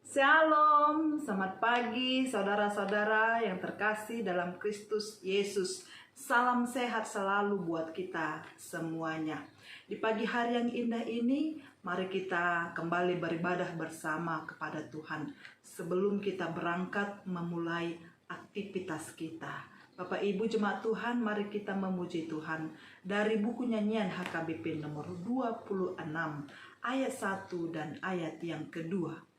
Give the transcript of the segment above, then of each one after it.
Shalom, selamat pagi saudara-saudara yang terkasih dalam Kristus Yesus. Salam sehat selalu buat kita semuanya. Di pagi hari yang indah ini, mari kita kembali beribadah bersama kepada Tuhan. Sebelum kita berangkat memulai aktivitas kita. Bapak Ibu Jemaat Tuhan, mari kita memuji Tuhan. Dari buku nyanyian HKBP nomor 26, ayat 1 dan ayat yang kedua.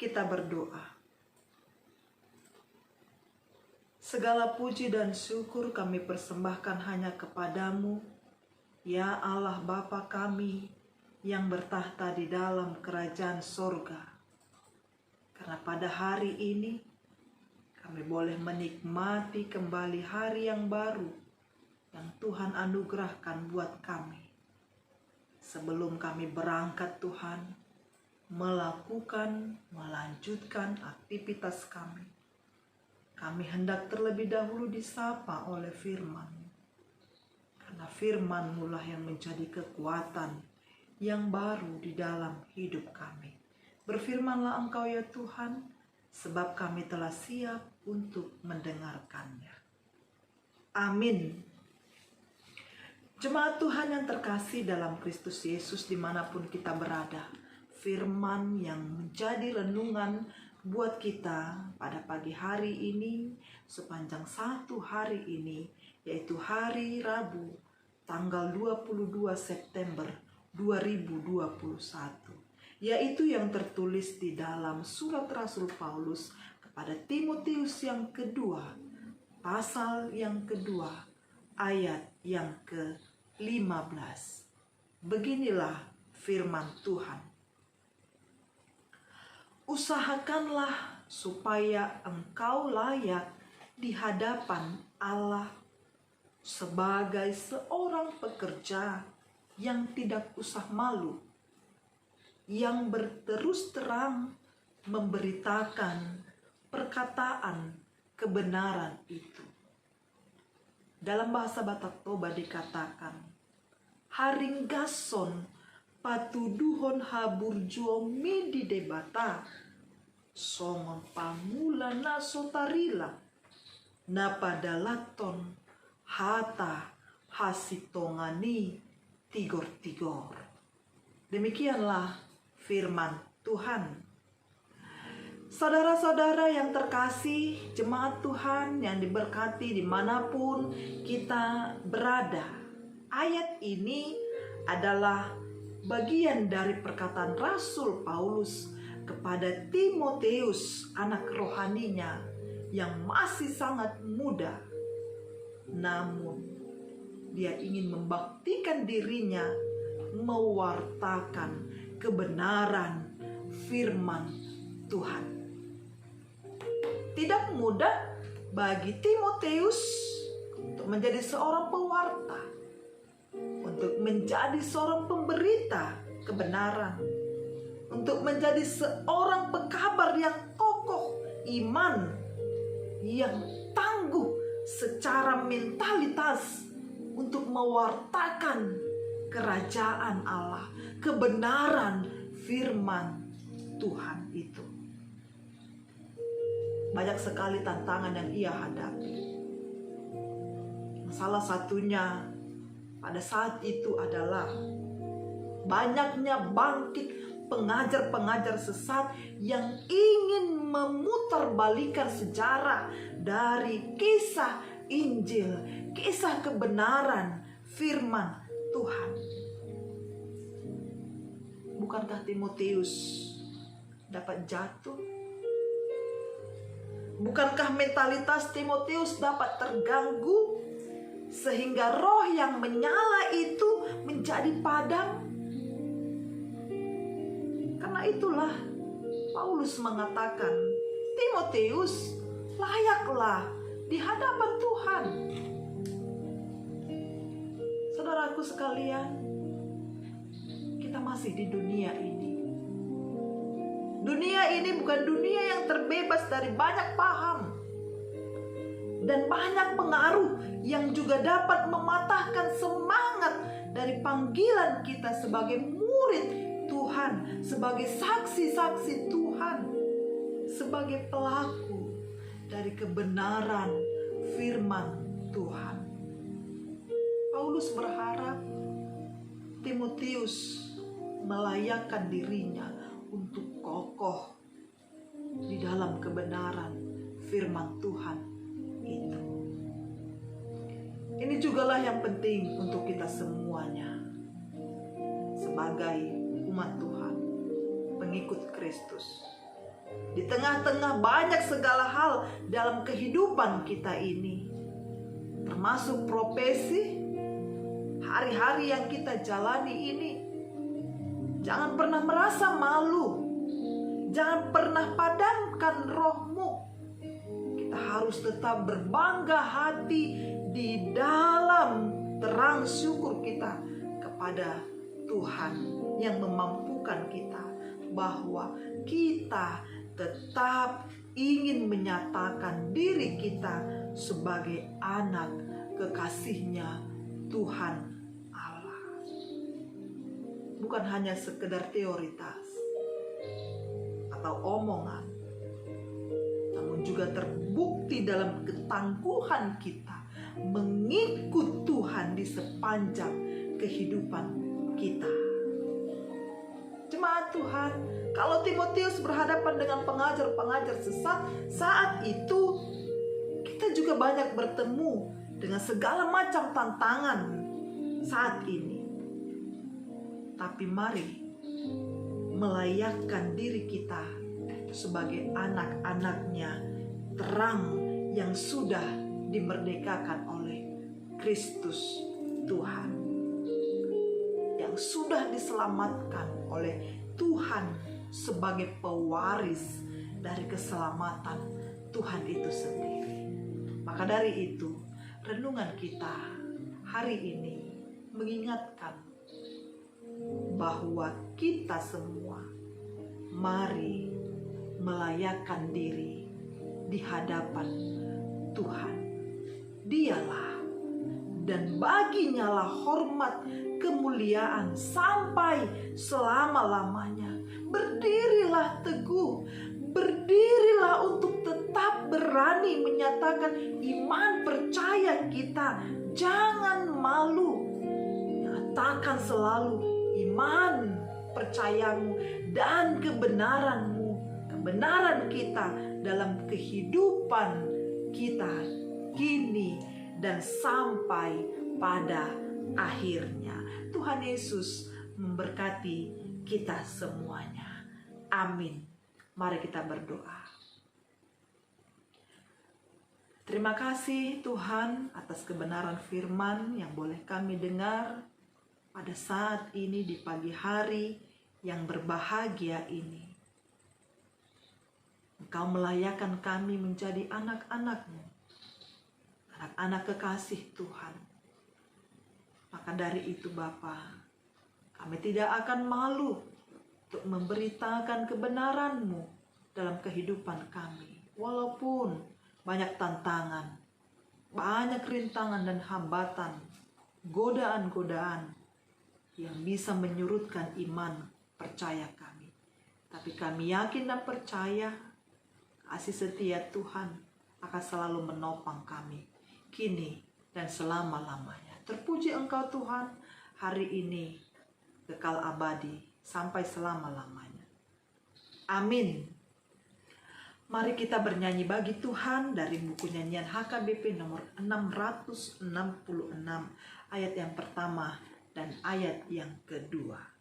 Kita berdoa. Segala puji dan syukur kami persembahkan hanya kepadamu, ya Allah Bapa kami yang bertahta di dalam kerajaan sorga. Karena pada hari ini kami boleh menikmati kembali hari yang baru yang Tuhan anugerahkan buat kami. Sebelum kami berangkat Tuhan, melanjutkan aktivitas kami. Kami hendak terlebih dahulu disapa oleh firman. Karena firman-Mu lah yang menjadi kekuatan yang baru di dalam hidup kami. Berfirmanlah Engkau ya Tuhan, sebab kami telah siap untuk mendengarkannya. Amin. Jemaat Tuhan yang terkasih dalam Kristus Yesus dimanapun kita berada, firman yang menjadi renungan buat kita pada pagi hari ini sepanjang satu hari ini, yaitu hari Rabu tanggal 22 September 2021, yaitu yang tertulis di dalam surat Rasul Paulus kepada Timotius yang kedua, pasal yang kedua, ayat yang ke-15. Beginilah firman Tuhan. Usahakanlah supaya engkau layak di hadapan Allah sebagai seorang pekerja yang tidak usah malu, yang berterus terang memberitakan perkataan kebenaran itu. Dalam bahasa Batak Toba dikatakan, haringgason patuduhon haburjo midi debata songon pamula na sotarila na padalaton hata hasitongani tigor-tigor. Demikianlah firman Tuhan. Saudara-saudara yang terkasih, jemaat Tuhan yang diberkati dimanapun kita berada, ayat ini adalah bagian dari perkataan Rasul Paulus kepada Timotius, anak rohaninya yang masih sangat muda. Namun dia ingin membaktikan dirinya mewartakan kebenaran firman Tuhan. Tidak mudah bagi Timotius untuk menjadi seorang pewarta, untuk menjadi seorang pemberita kebenaran, untuk menjadi seorang pekabar yang kokoh iman, yang tangguh secara mentalitas untuk mewartakan kerajaan Allah, kebenaran firman Tuhan itu. Banyak sekali tantangan yang ia hadapi. Salah satunya pada saat itu adalah banyaknya bangkit pengajar-pengajar sesat yang ingin memutarbalikkan sejarah dari kisah Injil, kisah kebenaran firman Tuhan. Bukankah Timotius dapat jatuh? Bukankah mentalitas Timotius dapat terganggu sehingga roh yang menyala itu menjadi padam? Karena itulah Paulus mengatakan, Timotius layaklah di hadapan Tuhan. Saudaraku sekalian, kita masih di dunia ini. Dunia ini bukan dunia yang terbebas dari banyak paham dan banyak pengaruh yang juga dapat mematahkan semangat dari panggilan kita sebagai murid Tuhan, sebagai saksi-saksi Tuhan, sebagai pelaku dari kebenaran firman Tuhan. Paulus berharap Timotius melayakkan dirinya untuk kokoh di dalam kebenaran firman Tuhan itu. Ini jugalah yang penting untuk kita semuanya sebagai umat Tuhan, pengikut Kristus. Di tengah-tengah banyak segala hal dalam kehidupan kita ini, termasuk profesi, hari-hari yang kita jalani ini, jangan pernah merasa malu. Jangan pernah padamkan rohmu. Kita harus tetap berbangga hati di dalam terang syukur kita kepada Tuhan yang memampukan kita, bahwa kita tetap ingin menyatakan diri kita sebagai anak kekasihnya Tuhan Allah. Bukan hanya sekedar teoritas atau omongan, namun juga terbukti dalam ketangguhan kita mengikut Tuhan di sepanjang kehidupan kita. Jemaat Tuhan, kalau Timotius berhadapan dengan pengajar-pengajar sesat, saat itu kita juga banyak bertemu dengan segala macam tantangan saat ini. Tapi mari melayakkan diri kita sebagai anak-anaknya terang yang sudah dimerdekakan oleh Kristus Tuhan, yang sudah diselamatkan oleh Tuhan sebagai pewaris dari keselamatan Tuhan itu sendiri. Maka dari itu, renungan kita hari ini mengingatkan bahwa kita semua mari melayakkan diri di hadapan Tuhan. Dialah dan baginya lah hormat, kemuliaan sampai selama-lamanya. Berdirilah teguh, berdirilah untuk tetap berani menyatakan iman percaya kita. Jangan malu, nyatakan selalu iman percayamu dan kebenaranmu, kebenaran kita dalam kehidupan kita kini dan sampai pada akhirnya. Tuhan Yesus memberkati kita semuanya. Amin. Mari kita berdoa. Terima kasih Tuhan atas kebenaran firman yang boleh kami dengar pada saat ini di pagi hari yang berbahagia ini. Engkau melayakan kami menjadi anak-anak-Mu, anak-anak kekasih Tuhan. Maka dari itu Bapa, kami tidak akan malu untuk memberitakan kebenaran-Mu dalam kehidupan kami. Walaupun banyak tantangan, banyak rintangan dan hambatan, godaan-godaan yang bisa menyurutkan iman percaya kami. Tapi kami yakin dan percaya kasih setia Tuhan akan selalu menopang kami, kini dan selama-lamanya. Terpuji Engkau Tuhan, hari ini kekal abadi sampai selama-lamanya. Amin. Mari kita bernyanyi bagi Tuhan dari buku nyanyian HKBP nomor 666 ayat yang pertama dan ayat yang kedua.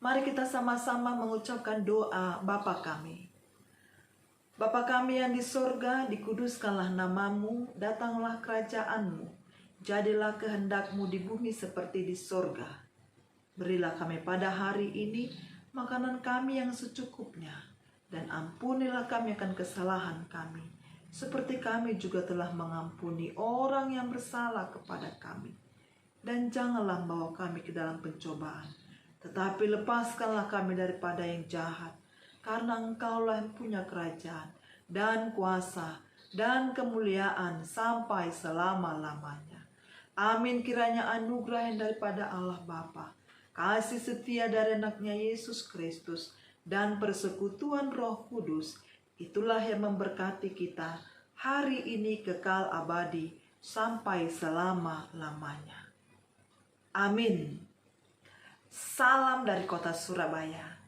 Mari kita sama-sama mengucapkan doa Bapa kami. Bapa kami yang di sorga, dikuduskanlah namamu, datanglah kerajaanmu, jadilah kehendakmu di bumi seperti di sorga. Berilah kami pada hari ini makanan kami yang secukupnya, dan ampunilah kami akan kesalahan kami, seperti kami juga telah mengampuni orang yang bersalah kepada kami. Dan janganlah membawa kami ke dalam pencobaan, tetapi lepaskanlah kami daripada yang jahat, karena Engkaulah yang punya kerajaan, dan kuasa, dan kemuliaan sampai selama-lamanya. Amin. Kiranya anugerah yang daripada Allah Bapa, kasih setia dari anaknya Yesus Kristus, dan persekutuan Roh Kudus, itulah yang memberkati kita hari ini kekal abadi sampai selama-lamanya. Amin. Salam dari kota Surabaya.